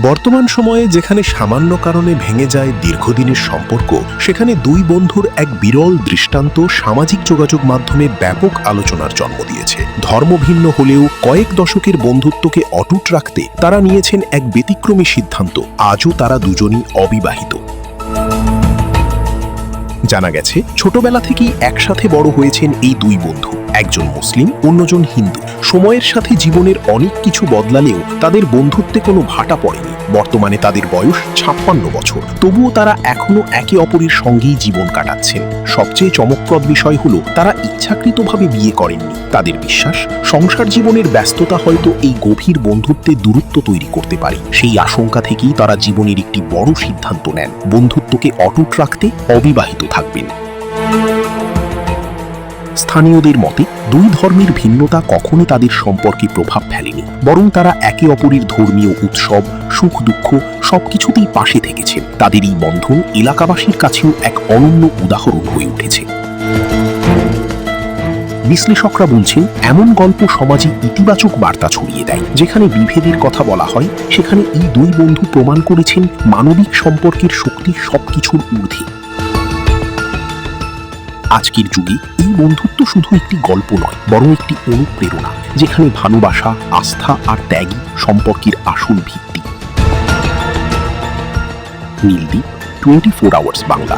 বর্তমান সময়ে যেখানে সামান্য কারণে ভেঙে যায় দীর্ঘদিনের সম্পর্ক, সেখানে দুই বন্ধুর এক বিরল দৃষ্টান্ত সামাজিক যোগাযোগ মাধ্যমে ব্যাপক আলোচনার জন্ম দিয়েছে। ধর্ম ভিন্ন হলেও কয়েক দশকের বন্ধুত্বকে অটুট রাখতে তারা নিয়েছেন এক ব্যতিক্রমী সিদ্ধান্ত। আজও তারা দুজনই অবিবাহিত। জানা গেছে, ছোটবেলা থেকেই একসাথে বড় হয়েছেন এই দুই বন্ধু। একজন মুসলিম, অন্যজন হিন্দু। সময়ের সাথে জীবনের অনেক কিছু বদলালেও তাদের বন্ধুত্বে কোনো ভাটা পড়েনি। বর্তমানে তাদের বয়স 56 বছর, তবুও তারা এখনো একে অপরের সঙ্গেই জীবন কাটাচ্ছেন। সবচেয়ে চমকপ্রদ বিষয় হলো, তারা ইচ্ছাকৃতভাবে বিয়ে করেননি। তাদের বিশ্বাস, সংসার জীবনের ব্যস্ততা হয়তো এই গভীর বন্ধুত্বে দূরত্ব তৈরি করতে পারে। সেই আশঙ্কা থেকেই তারা জীবনের একটি বড় সিদ্ধান্ত নেন, বন্ধুত্বকে অটুট রাখতে অবিবাহিত থাকবেন। স্থানীয়দের মতে, দুই ধর্মের ভিন্নতা কখনো তাদের সম্পর্কে প্রভাব ফেলেনি, বরং তারা একে অপরের ধর্মীয় উৎসব, সুখ দুঃখ সবকিছুতেই পাশে থেকেছেন। তাদের এই বন্ধন এলাকাবাসীর কাছেও এক অনন্য উদাহরণ হয়ে উঠেছে। বিশ্লেষকরা বলছেন, এমন গল্প সমাজে ইতিবাচক বার্তা ছড়িয়ে দেয়। যেখানে বিভেদের কথা বলা হয়, সেখানে এই দুই বন্ধু প্রমাণ করেছেন মানবিক সম্পর্কের শক্তি সবকিছুর ঊর্ধ্বে। আজকের যুগে এই বন্ধুত্ব শুধু একটি গল্প নয়, বরং একটি অনুপ্রেরণা, যেখানে ভালোবাসা, আস্থা আর ত্যাগই সম্পর্কের আসল ভিত্তি। নীলদ্বীপ, 24 আওয়ার্স বাংলা।